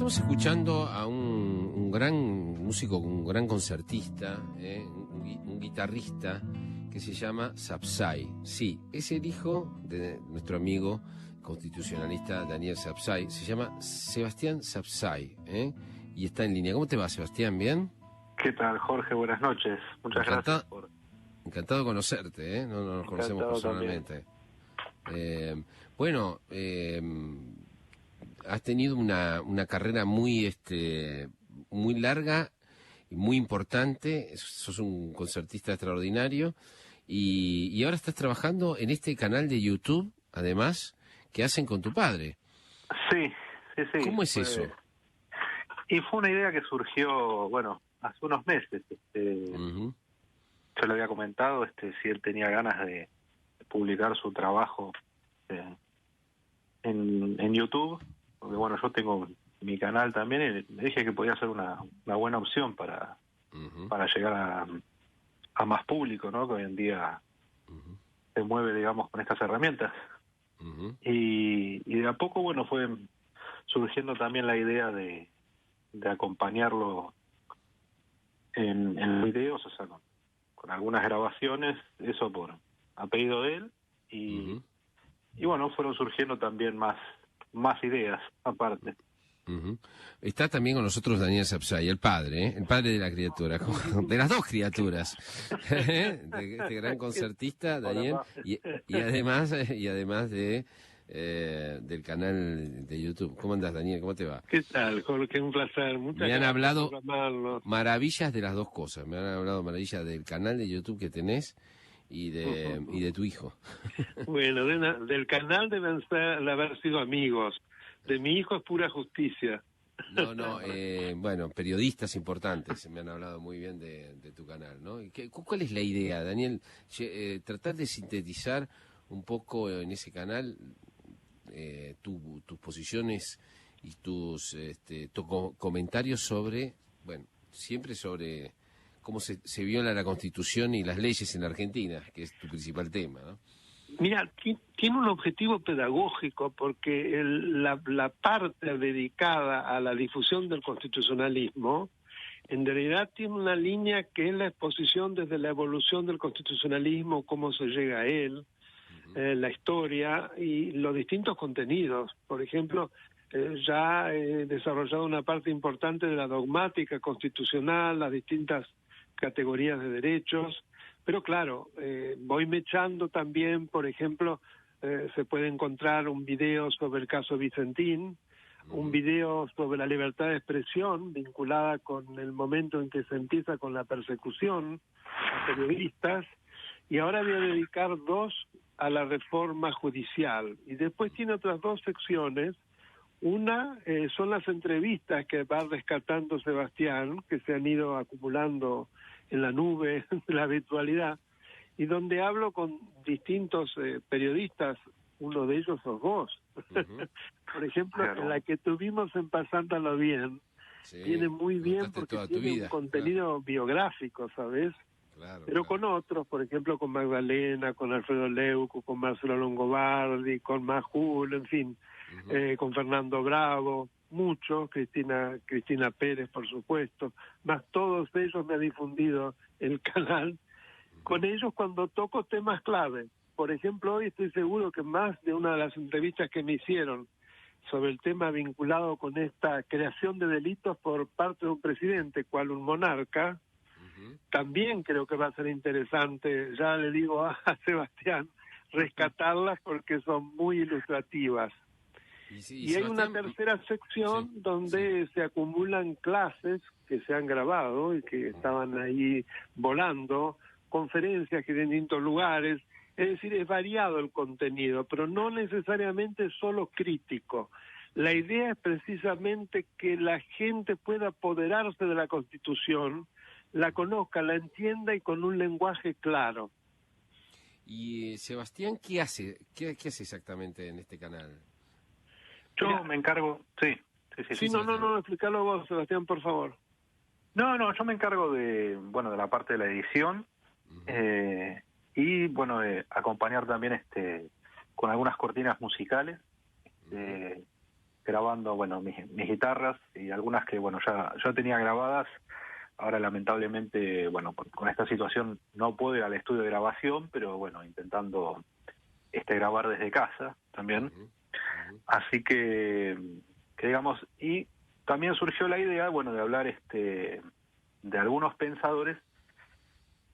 estamos escuchando a un gran músico, un gran concertista, un guitarrista que se llama Sapsay. Sí, es el hijo de nuestro amigo constitucionalista Daniel Sapsay. Se llama Sebastián Sapsay, y está en línea. ¿Cómo te va, Sebastián? ¿Bien? ¿Qué tal, Jorge? Buenas noches. Muchas gracias por... Encantado de conocerte, no nos conocemos personalmente. Has tenido una carrera muy larga y muy importante. Sos un concertista extraordinario y ahora estás trabajando en este canal de YouTube, además, que hacen con tu padre. Sí. ¿Cómo es eso? Y fue una idea que surgió, hace unos meses. Yo le había comentado si él tenía ganas de publicar su trabajo en YouTube, porque yo tengo mi canal también, y me dije que podía ser una buena opción para llegar a más público, ¿no? Que hoy en día se mueve, digamos, con estas herramientas. Y de a poco, fue surgiendo también la idea de acompañarlo en videos, o sea, con algunas grabaciones, eso a pedido de él, y fueron surgiendo también más ideas aparte. Está también con nosotros Daniel Sapsay, el padre de la criatura, de las dos criaturas, de este gran concertista, Daniel, y además de del canal de YouTube. ¿Cómo andás, Daniel? ¿Cómo te va? ¿Qué tal, Jorge? Un placer. Muchas gracias. Me han hablado maravillas de las dos cosas. Me han hablado maravillas del canal de YouTube que tenés y de tu hijo. Bueno, del canal deben haber sido amigos. De mi hijo es pura justicia. No, periodistas importantes me han hablado muy bien de tu canal, ¿no? ¿Cuál es la idea, Daniel? Tratar de sintetizar un poco en ese canal tus posiciones y tus comentarios sobre, siempre sobre cómo se viola la Constitución y las leyes en Argentina, que es tu principal tema, ¿no? Mira, tiene un objetivo pedagógico porque la parte dedicada a la difusión del constitucionalismo en realidad tiene una línea que es la exposición desde la evolución del constitucionalismo, cómo se llega a él, la historia y los distintos contenidos. Por ejemplo, ya he desarrollado una parte importante de la dogmática constitucional, las distintas categorías de derechos. Pero claro, voy mechando también, por ejemplo, se puede encontrar un video sobre el caso Vicentín, un video sobre la libertad de expresión vinculada con el momento en que se empieza con la persecución a periodistas, y ahora voy a dedicar 2 a la reforma judicial. Y después tiene otras 2 secciones. Una son las entrevistas que va rescatando Sebastián, que se han ido acumulando en la nube de la virtualidad, y donde hablo con distintos periodistas. Uno de ellos sos vos. Por ejemplo, claro. La que tuvimos en Pasándolo Bien, viene muy bien porque tiene un contenido biográfico, ¿sabes? Pero con otros, por ejemplo, con Magdalena, con Alfredo Leuco, con Marcelo Longobardi, con Majul, en fin, con Fernando Bravo, muchos, Cristina Pérez, por supuesto, más todos ellos me han difundido el canal. Con ellos cuando toco temas clave. Por ejemplo, hoy estoy seguro que más de una de las entrevistas que me hicieron sobre el tema vinculado con esta creación de delitos por parte de un presidente, cual un monarca, también creo que va a ser interesante, ya le digo a Sebastián, rescatarlas porque son muy ilustrativas. Y hay una tercera sección donde se acumulan clases que se han grabado y que estaban ahí volando, conferencias que en distintos lugares. Es decir, es variado el contenido, pero no necesariamente solo crítico. La idea es precisamente que la gente pueda apoderarse de la Constitución, la conozca, la entienda y con un lenguaje claro. Y Sebastián, ¿qué hace? ¿Qué hace exactamente en este canal? Yo me encargo... Sí, no, explícalo vos, Sebastián, por favor. No, yo me encargo de la parte de la edición, y acompañar también con algunas cortinas musicales, grabando, bueno, mis guitarras y algunas que, bueno, ya tenía grabadas. Ahora, lamentablemente, bueno, con esta situación no puedo ir al estudio de grabación, pero bueno, intentando grabar desde casa también. Así que digamos, y también surgió la idea, bueno, de hablar de algunos pensadores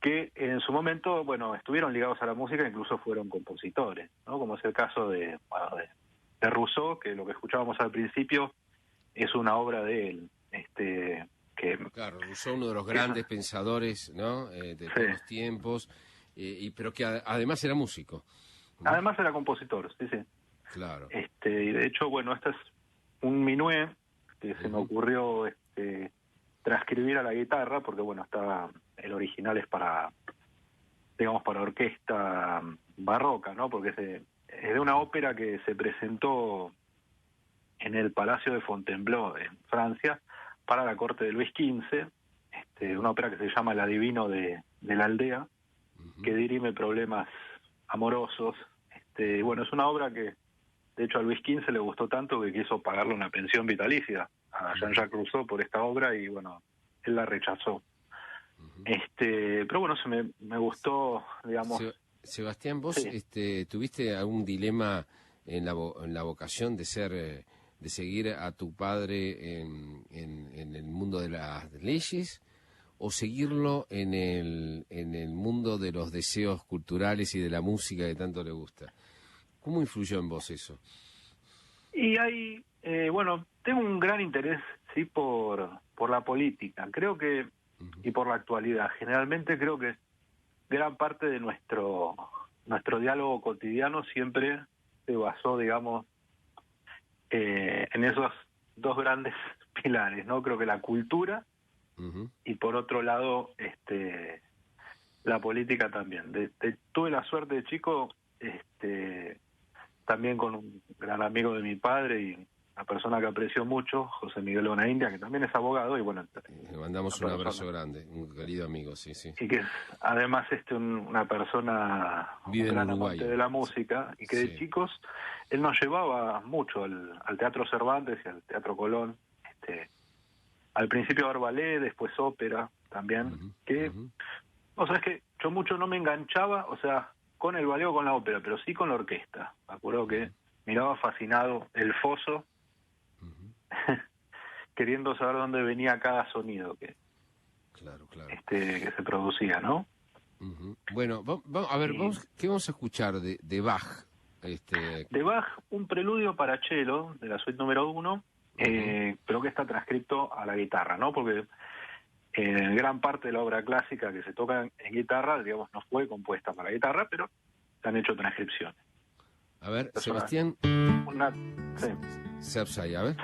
que en su momento, bueno, estuvieron ligados a la música, incluso fueron compositores, ¿no? Como es el caso de Rousseau, que lo que escuchábamos al principio es una obra de él, Claro, Rousseau, uno de los grandes pensadores, ¿no? De todos los tiempos, pero que además era músico, ¿no? Además era compositor, sí. Claro. Y de hecho, bueno, este es un minué que se me ocurrió transcribir a la guitarra, porque bueno, el original es para orquesta barroca, ¿no? Porque es de una ópera que se presentó en el Palacio de Fontainebleau, en Francia, para la corte de Luis XV, una ópera que se llama El adivino de la aldea, que dirime problemas amorosos. Bueno, es una obra que, de hecho, a Luis XV le gustó tanto que quiso pagarle una pensión vitalicia a Jean-Jacques Rousseau por esta obra y, bueno, él la rechazó. Pero bueno, me gustó, digamos... Sebastián, vos sí. ¿tuviste algún dilema en la vocación de seguir a tu padre en el mundo de las leyes o seguirlo en el mundo de los deseos culturales y de la música que tanto le gusta? ¿Cómo influyó en vos eso? Y hay, bueno, tengo un gran interés, sí, por la política. Creo que, y por la actualidad. Generalmente creo que gran parte de nuestro diálogo cotidiano siempre se basó, digamos, en esos dos grandes pilares, ¿no? Creo que la cultura y por otro lado la política también. Tuve la suerte de chico, también con un gran amigo de mi padre y una persona que aprecio mucho, José Miguel Bonaindia, que también es abogado y bueno, le mandamos un abrazo grande, un querido amigo, sí. Y que es además una persona, vive un gran en Uruguay, amante de la música, y que de chicos él nos llevaba mucho al Teatro Cervantes y al Teatro Colón, al principio a ver ballet, después ópera también, o sea, es que yo mucho no me enganchaba, o sea, con el ballet o con la ópera, pero sí con la orquesta. Me acuerdo que miraba fascinado El Foso, queriendo saber dónde venía cada sonido que se producía, ¿no? Bueno, a ver, ¿qué vamos a escuchar de Bach? De Bach, un preludio para cello, de la suite número 1, pero que está transcrito a la guitarra, ¿no? Porque gran parte de la obra clásica que se toca en guitarra, digamos, no fue compuesta para guitarra, pero se han hecho transcripciones. A ver, Sebastián. Sí. Sepsay, a ver.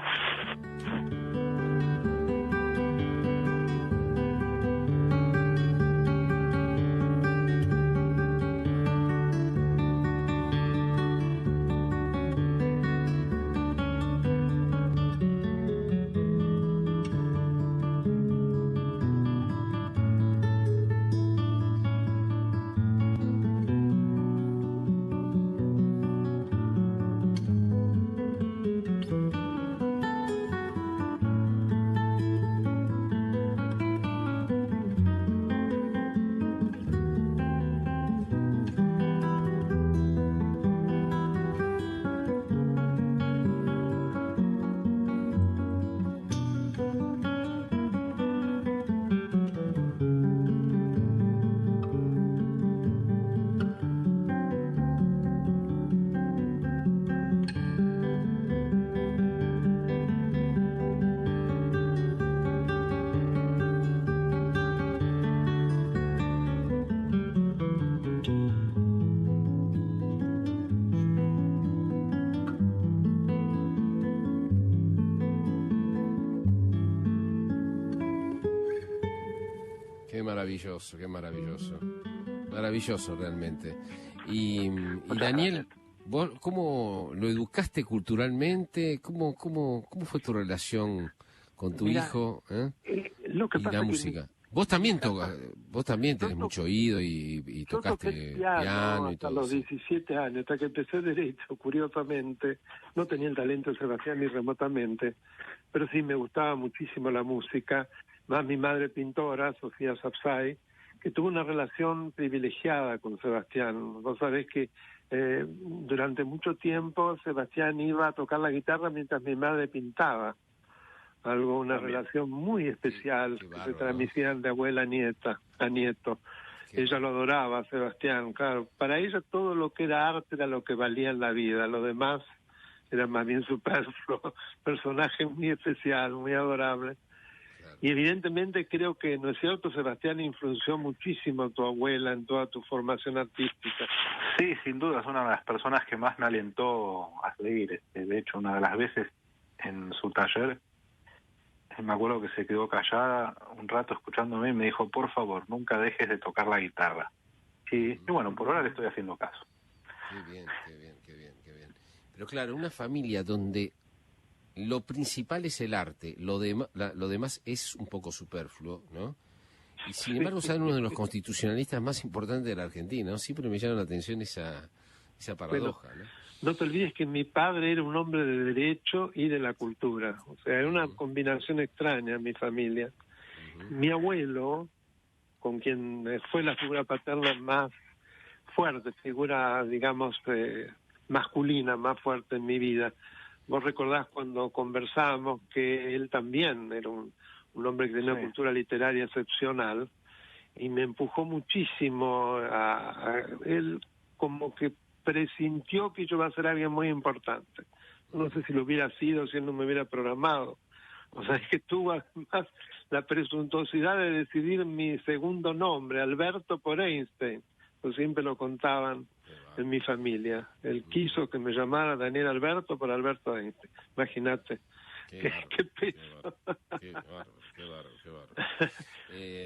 Qué maravilloso realmente. Y Daniel, ¿vos cómo lo educaste culturalmente? ¿Cómo fue tu relación con tu hijo lo que y pasa la que música? Vos también tenés mucho oído y Yo tocaste toqué piano y hasta todo. los 17 años, hasta que empecé derecho, curiosamente. No tenía el talento de Sebastián ni remotamente, pero sí me gustaba muchísimo la música. Más mi madre pintora, Sofía Sapsay, que tuvo una relación privilegiada con Sebastián. Vos sabés que durante mucho tiempo Sebastián iba a tocar la guitarra mientras mi madre pintaba. Una relación muy especial Qué que se bárbaro, transmitían de abuela a nieto. Ella lo adoraba, Sebastián, claro. Para ella todo lo que era arte era lo que valía en la vida, lo demás era más bien superfluo. Personaje muy especial, muy adorable. claro. Y evidentemente creo que, ¿no es cierto, Sebastián, influenció muchísimo a tu abuela en toda tu formación artística? Sí, sin duda, es una de las personas que más me alentó a seguir. De hecho, una de las veces en su taller, me acuerdo que se quedó callada un rato escuchándome y me dijo, por favor, nunca dejes de tocar la guitarra. Y bueno, por ahora le estoy haciendo caso. Qué bien, qué bien, qué bien, qué bien. Pero claro, una familia donde lo principal es el arte, lo demás es un poco superfluo, ¿no? Y sin embargo, son uno de los constitucionalistas más importantes de la Argentina, ¿no? Siempre me llama la atención esa paradoja, ¿no? No te olvides que mi padre era un hombre de derecho y de la cultura. O sea, era una combinación extraña en mi familia. Mi abuelo, con quien fue la figura paterna más fuerte, figura, digamos, masculina, más fuerte en mi vida. Vos recordás cuando conversamos que él también era un hombre que tenía una cultura literaria excepcional y me empujó muchísimo él como que presintió que yo iba a ser alguien muy importante. No sé si lo hubiera sido, si él no me hubiera programado. O sea, es que tuvo además la presuntuosidad de decidir mi segundo nombre, Alberto por Einstein. Pues siempre lo contaban en mi familia. Él quiso que me llamara Daniel Alberto por Alberto Einstein. Imagínate. Qué peso. Qué bárbaro.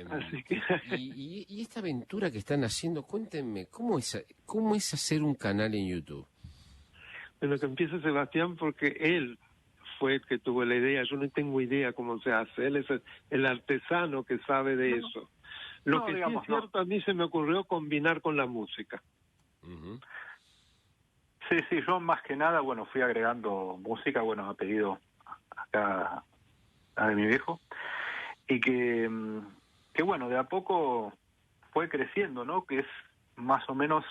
Así que... y esta aventura que están haciendo, cuéntenme, ¿cómo es hacer un canal en YouTube? Bueno, que empiece Sebastián porque él fue el que tuvo la idea. Yo no tengo idea cómo se hace. Él es el artesano que sabe de eso. Lo que digamos, sí es cierto, a mí se me ocurrió combinar con la música. Sí, yo más que nada, bueno, fui agregando música, bueno, a pedido acá de mi viejo, y que bueno, de a poco fue creciendo, ¿no? Que es más o menos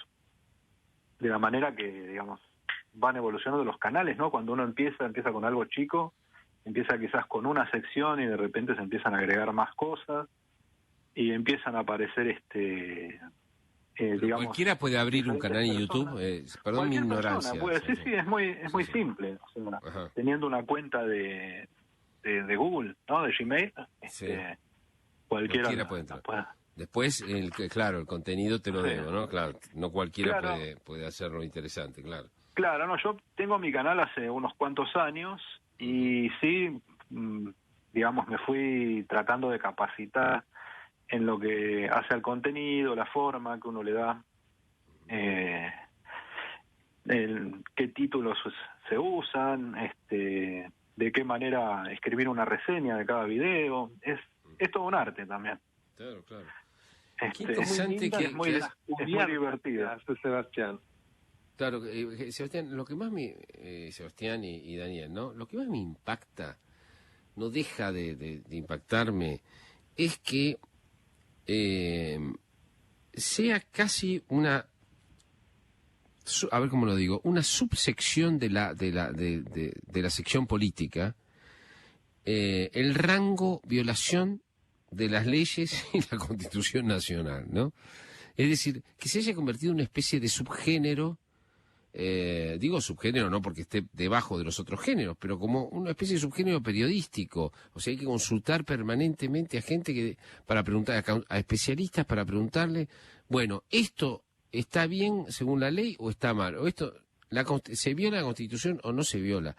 de la manera que, digamos, van evolucionando los canales, ¿no? Cuando uno empieza con algo chico, empieza quizás con una sección y de repente se empiezan a agregar más cosas y empiezan a aparecer digamos, cualquiera puede abrir un canal en YouTube, perdón mi ignorancia. Sí, es muy simple. O sea, teniendo una cuenta de Google, ¿no? De Gmail, cualquiera puede entrar. Después, claro, el contenido te lo debo, ¿no? Claro, no cualquiera puede hacerlo interesante, claro. Claro, no, yo tengo mi canal hace unos cuantos años y sí, digamos, me fui tratando de capacitar en lo que hace al contenido, la forma que uno le da, qué títulos se usan, de qué manera escribir una reseña de cada video. Es todo un arte también. Claro. Qué interesante que es muy divertido. Sebastián. Claro, Sebastián, lo que más Sebastián y Daniel, ¿no? Lo que más me impacta, no deja de impactarme, es que sea casi una, a ver cómo lo digo, una subsección de la sección política, el rango violación de las leyes y la Constitución Nacional, ¿no? Es decir, que se haya convertido en una especie de subgénero, digo subgénero no porque esté debajo de los otros géneros, pero como una especie de subgénero periodístico. O sea, hay que consultar permanentemente a gente para preguntar, a especialistas para preguntarle, bueno, ¿esto está bien según la ley o está mal? ¿O esto se viola la Constitución o no se viola?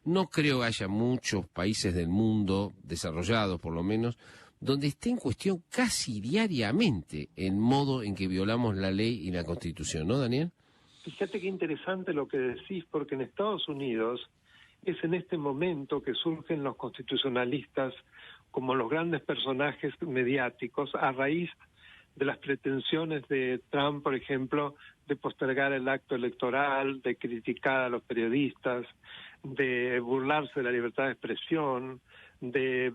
No creo que haya muchos países del mundo, desarrollados por lo menos, donde esté en cuestión casi diariamente el modo en que violamos la ley y la Constitución, ¿no, Daniel? Fíjate qué interesante lo que decís, porque en Estados Unidos es en este momento que surgen los constitucionalistas como los grandes personajes mediáticos a raíz de las pretensiones de Trump, por ejemplo, de postergar el acto electoral, de criticar a los periodistas, de burlarse de la libertad de expresión, de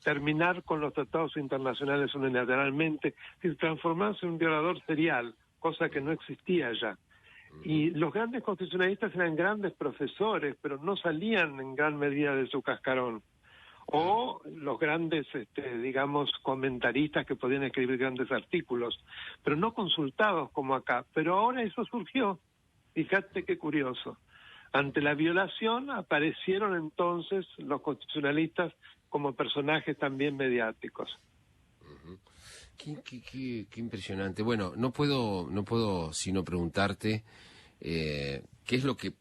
terminar con los tratados internacionales unilateralmente, y transformarse en un violador serial, cosa que no existía ya. Y los grandes constitucionalistas eran grandes profesores, pero no salían en gran medida de su cascarón. O los grandes, digamos, comentaristas que podían escribir grandes artículos, pero no consultados como acá. Pero ahora eso surgió. Fíjate qué curioso. Ante la violación aparecieron entonces los constitucionalistas como personajes también mediáticos. Qué impresionante. Bueno, no puedo sino preguntarte qué es lo que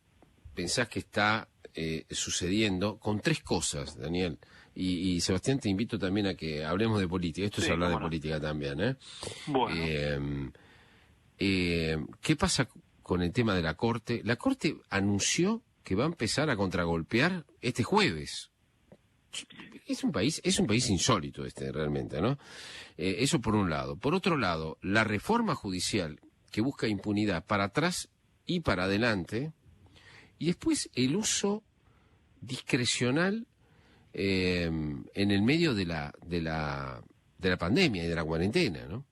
pensás que está sucediendo con tres cosas, Daniel. Y Sebastián, te invito también a que hablemos de política. Esto es hablar de política también, ¿eh? Bueno. ¿Qué pasa con el tema de la Corte? La Corte anunció que va a empezar a contragolpear este jueves. Es un país insólito realmente, ¿no? Eso por un lado. Por otro lado, la reforma judicial que busca impunidad para atrás y para adelante, y después el uso discrecional en el medio de la pandemia y de la cuarentena, ¿no?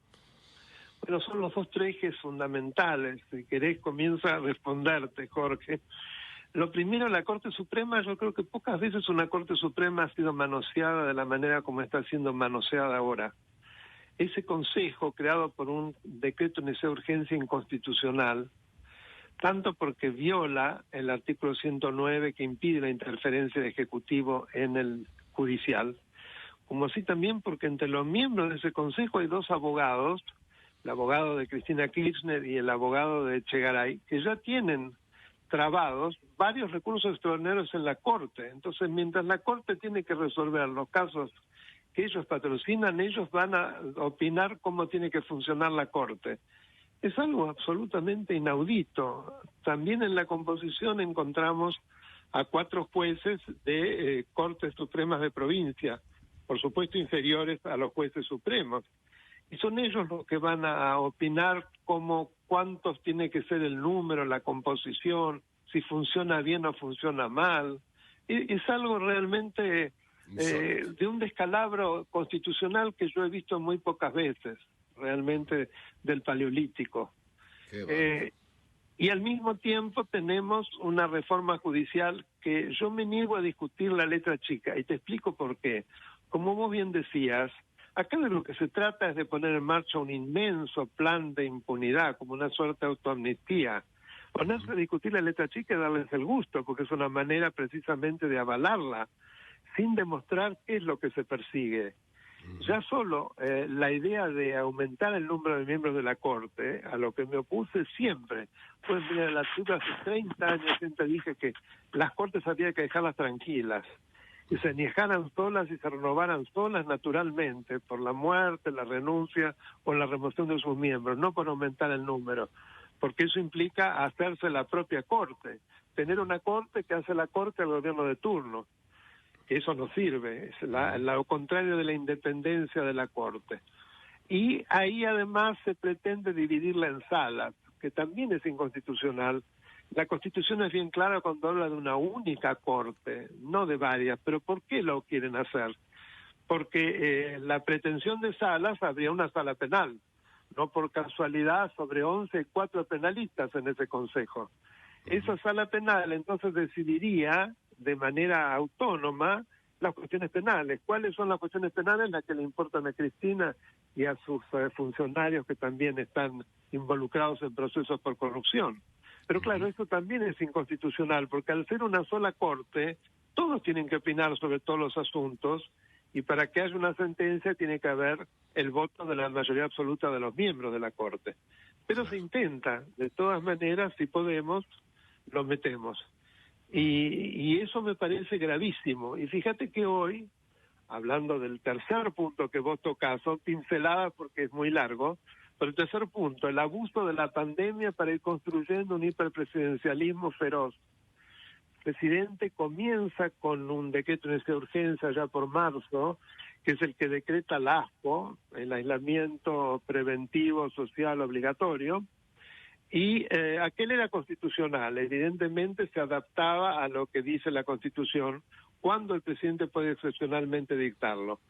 Bueno, son los dos ejes fundamentales. Si querés, comienza a responderte, Jorge. Lo primero, la Corte Suprema, yo creo que pocas veces una Corte Suprema ha sido manoseada de la manera como está siendo manoseada ahora. Ese consejo, creado por un decreto de necesidad de urgencia inconstitucional, tanto porque viola el artículo 109 que impide la interferencia del Ejecutivo en el judicial, como así también porque entre los miembros de ese consejo hay dos abogados, el abogado de Cristina Kirchner y el abogado de Echegaray, que ya tienen trabados varios recursos extraordinarios en la Corte. Entonces, mientras la Corte tiene que resolver los casos que ellos patrocinan, ellos van a opinar cómo tiene que funcionar la Corte. Es algo absolutamente inaudito. También en la composición encontramos a 4 jueces de Cortes Supremas de provincia, por supuesto inferiores a los jueces supremos. Y son ellos los que van a opinar cuántos tiene que ser el número, la composición, si funciona bien o funciona mal. Es algo realmente de un descalabro constitucional que yo he visto muy pocas veces, realmente del Paleolítico. Y al mismo tiempo tenemos una reforma judicial que yo me niego a discutir la letra chica, y te explico por qué. Como vos bien decías, acá de lo que se trata es de poner en marcha un inmenso plan de impunidad, como una suerte de autoamnistía. Ponerse a discutir la letra chica y darles el gusto, porque es una manera precisamente de avalarla, sin demostrar qué es lo que se persigue. Ya solo la idea de aumentar el número de miembros de la Corte, a lo que me opuse siempre, pues mira, hace 30 años siempre dije que las Cortes había que dejarlas tranquilas, y se niejaran solas y se renovaran solas naturalmente, por la muerte, la renuncia o la remoción de sus miembros, no por aumentar el número, porque eso implica hacerse la propia Corte, tener una Corte que hace la Corte al gobierno de turno. Eso no sirve, es lo contrario de la independencia de la Corte. Y ahí además se pretende dividirla en salas, que también es inconstitucional. La Constitución es bien clara cuando habla de una única Corte, no de varias. ¿Pero por qué lo quieren hacer? Porque la pretensión de salas habría una sala penal. No por casualidad, sobre 11 4 penalistas en ese consejo. Esa sala penal entonces decidiría de manera autónoma las cuestiones penales. ¿Cuáles son las cuestiones penales? Las que le importan a Cristina y a sus funcionarios que también están involucrados en procesos por corrupción. Pero claro, eso también es inconstitucional, porque al ser una sola Corte, todos tienen que opinar sobre todos los asuntos, y para que haya una sentencia tiene que haber el voto de la mayoría absoluta de los miembros de la Corte. Pero se intenta, de todas maneras, si podemos, lo metemos. Y eso me parece gravísimo. Y fíjate que hoy, hablando del tercer punto que vos tocás, son pinceladas porque es muy largo, pero el tercer punto, el abuso de la pandemia para ir construyendo un hiperpresidencialismo feroz. presidente comienza con un decreto de necesidad de urgencia ya por marzo, que es el que decreta el ASPO, el aislamiento preventivo social obligatorio, y aquel era constitucional, evidentemente se adaptaba a lo que dice la Constitución, cuando el presidente puede excepcionalmente dictarlo.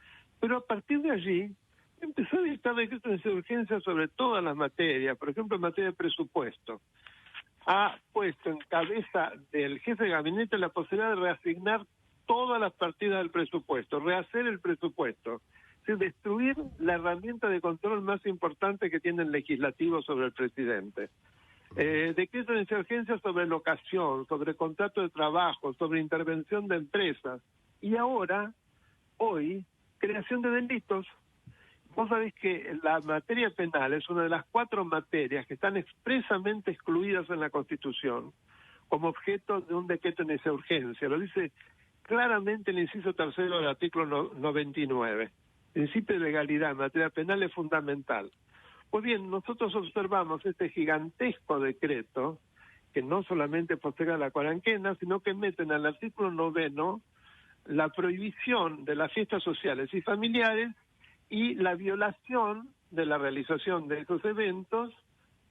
Pero a partir de allí empezó a dictar decretos de necesidad de urgencia sobre todas las materias, por ejemplo en materia de presupuesto. Ha puesto en cabeza del jefe de gabinete la posibilidad de reasignar todas las partidas del presupuesto, rehacer el presupuesto, es decir, destruir la herramienta de control más importante que tiene el legislativo sobre el presidente. Decreto de necesidad de urgencia sobre locación, sobre contrato de trabajo, sobre intervención de empresas. Y ahora, hoy, creación de delitos. Vos sabés que la materia penal es una de las 4 materias que están expresamente excluidas en la Constitución como objeto de un decreto de necesidad de urgencia. Lo dice claramente el inciso 3 del artículo 99. El principio de legalidad en materia penal es fundamental. Pues bien, nosotros observamos este gigantesco decreto que no solamente posterga la cuarentena, sino que meten al artículo 9 la prohibición de las fiestas sociales y familiares y la violación de la realización de esos eventos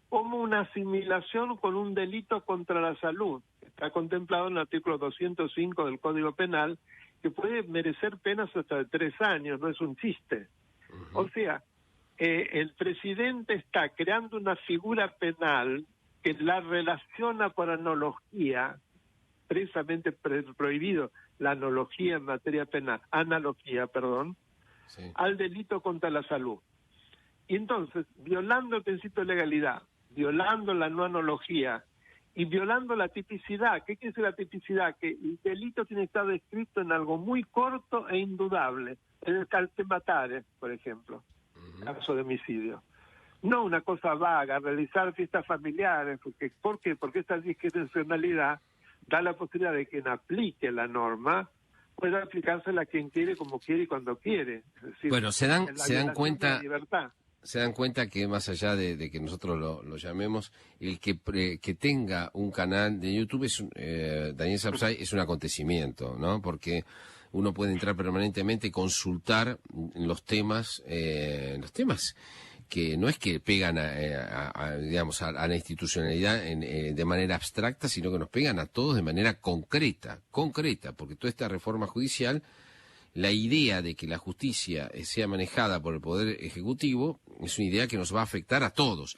como una asimilación con un delito contra la salud. Está contemplado en el artículo 205 del Código Penal, que puede merecer penas hasta de 3 años, no es un chiste. O sea, el presidente está creando una figura penal que la relaciona por analogía, precisamente prohibido la analogía en materia penal, sí, al delito contra la salud. Y entonces, violando el principio de legalidad, violando la no analogía y violando la tipicidad. ¿Qué quiere decir la tipicidad? Que el delito tiene que estar descrito en algo muy corto e indudable. En el calcematare, por ejemplo, caso de homicidio. No una cosa vaga, realizar fiestas familiares. ¿Por qué? Porque esta discrecionalidad da la posibilidad de quien aplique la norma pueda aplicársela a quien quiere, como quiere y cuando quiere. Es decir, bueno, se dan cuenta. Libertad. Se dan cuenta que más allá de que nosotros lo llamemos, el que tenga un canal de YouTube, Daniel Sapsay, es un acontecimiento, ¿no? Porque uno puede entrar permanentemente, consultar los temas que no es que pegan digamos, a la institucionalidad de manera abstracta, sino que nos pegan a todos de manera concreta, porque toda esta reforma judicial, la idea de que la justicia sea manejada por el Poder Ejecutivo es una idea que nos va a afectar a todos,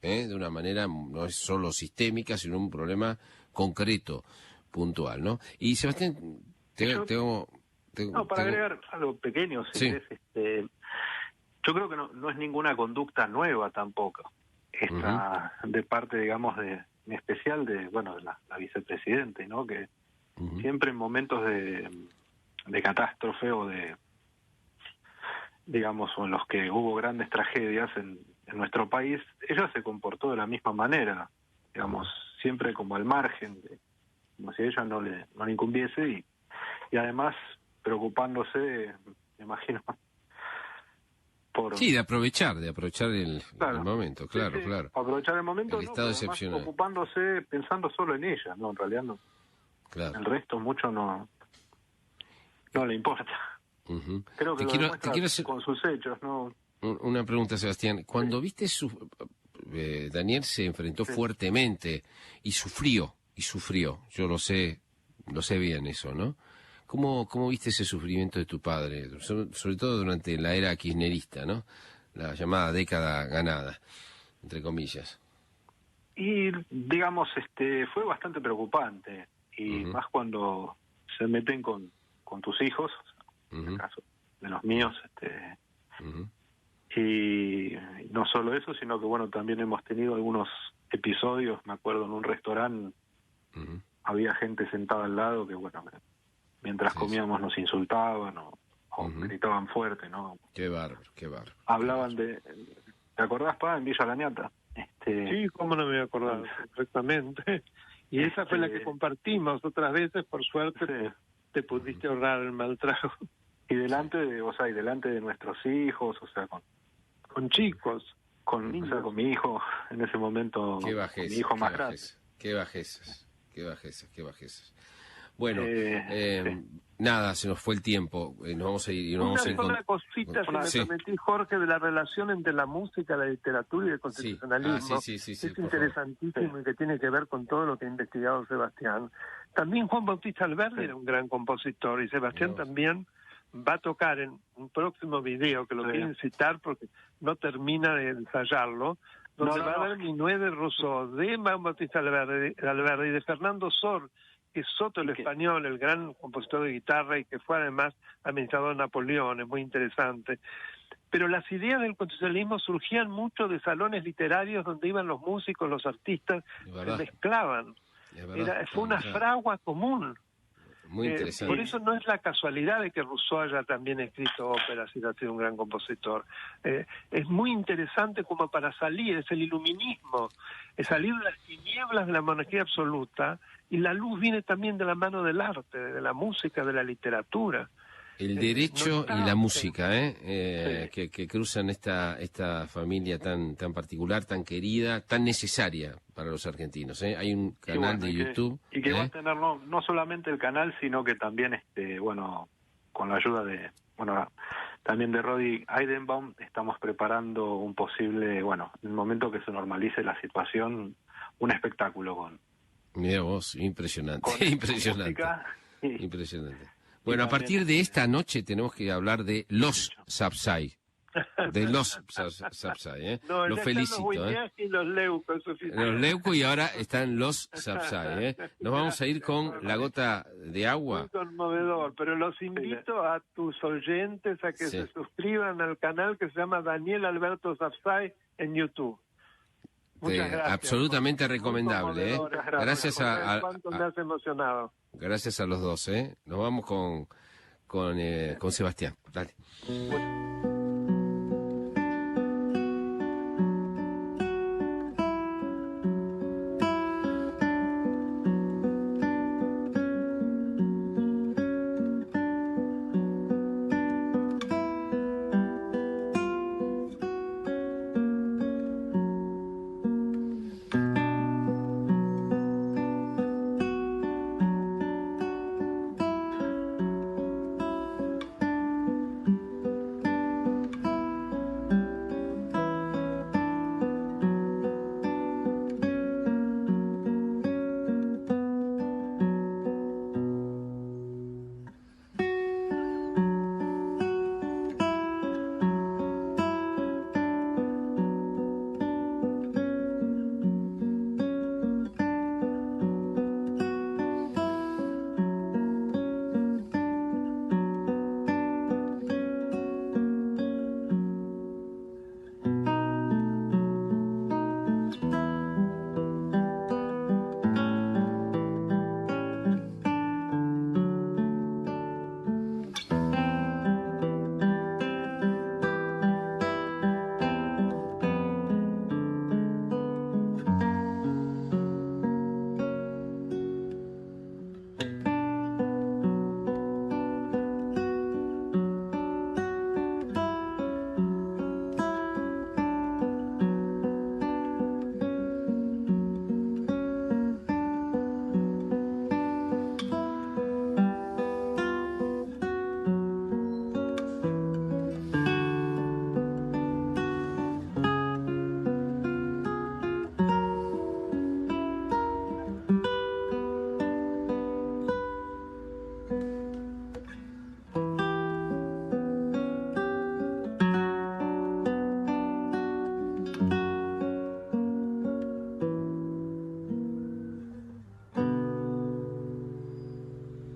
de una manera no es solo sistémica, sino un problema concreto, puntual, ¿no? Y Sebastián, para agregar algo pequeño, sí. Yo creo que no es ninguna conducta nueva tampoco, esta de parte, digamos, en especial de la vicepresidente, ¿no? Que siempre en momentos de catástrofe o digamos, o en los que hubo grandes tragedias en nuestro país, ella se comportó de la misma manera, digamos, siempre como al margen, como si a ella no le incumbiese y además preocupándose, me imagino, sí, de aprovechar el momento, claro. Aprovechar el momento, el estado excepcional. Ocupándose, pensando solo en ella, ¿no? En realidad no. Claro. El resto mucho no le importa. Creo que te quiero hacer con sus hechos, ¿no? Una pregunta, Sebastián. Cuando viste Daniel se enfrentó fuertemente y sufrió. Yo lo sé bien eso, ¿no? ¿Cómo viste ese sufrimiento de tu padre? Sobre todo durante la era kirchnerista, ¿no? La llamada década ganada, entre comillas. Y, digamos, fue bastante preocupante. Y más cuando se meten con tus hijos, en el caso de los míos, y no solo eso, sino que también hemos tenido algunos episodios. Me acuerdo en un restaurante había gente sentada al lado que mientras comíamos nos insultaban o gritaban fuerte, ¿no? Qué bárbaro. Hablaban ¿te acordás, Pa, en Villa Lañata? Sí, cómo no me voy a acordar, perfectamente. Y esa fue la que compartimos otras veces, por suerte te pudiste ahorrar el mal trago. Y delante de nuestros hijos, con chicos, con mi hijo en ese momento, qué bajeza, mi hijo más grande. Qué bajezas. Qué bajezas, qué bajezas. Bueno, nada, se nos fue el tiempo. Nos vamos a ir y nos vamos a ir Una cosita, si me permitís, Jorge, de la relación entre la música, la literatura y el constitucionalismo. Sí, es interesantísimo y que tiene que ver con todo lo que ha investigado Sebastián. También Juan Bautista Alberdi era un gran compositor y Sebastián también va a tocar en un próximo video que lo quieren citar porque no termina de ensayarlo, donde va a haber Minué de Rousseau, de Juan Bautista Alberdi y de Fernando Sor, que es Soto el español, el gran compositor de guitarra y que fue además administrador de Napoleón, es muy interesante. Pero las ideas del constitucionalismo surgían mucho de salones literarios donde iban los músicos, los artistas, se mezclaban. Fue una fragua común. Muy interesante. Por eso no es la casualidad de que Rousseau haya también escrito óperas y ha sido un gran compositor. Es muy interesante como para salir, es el iluminismo, es salir de las tinieblas de la monarquía absoluta, y la luz viene también de la mano del arte, de la música, de la literatura. El derecho y la música, que cruzan esta familia tan particular, tan querida, tan necesaria para los argentinos. Hay un canal de YouTube. Y que va a tener no solamente el canal, sino que también, con la ayuda de, también de Rodi Eidenbaum, estamos preparando un posible, en el momento que se normalice la situación, un espectáculo con... Mira vos, impresionante, impresionante. Impresionante. Bueno, a también, partir de esta noche tenemos que hablar de los Sapsay. De los Sapsay, No, los felicito. Y los Leucos. Los Leucos y ahora están los Sapsay. Nos vamos a ir con La Gota de Agua. Muy conmovedor, pero los invito a tus oyentes a que se suscriban al canal que se llama Daniel Alberto Sapsay en YouTube. Muchas gracias. Absolutamente recomendable. Gracias me has emocionado. Gracias a los dos. Nos vamos con Sebastián. Dale.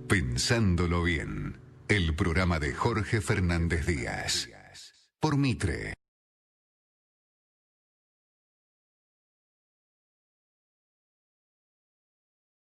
Pensándolo bien, el programa de Jorge Fernández Díaz, por Mitre.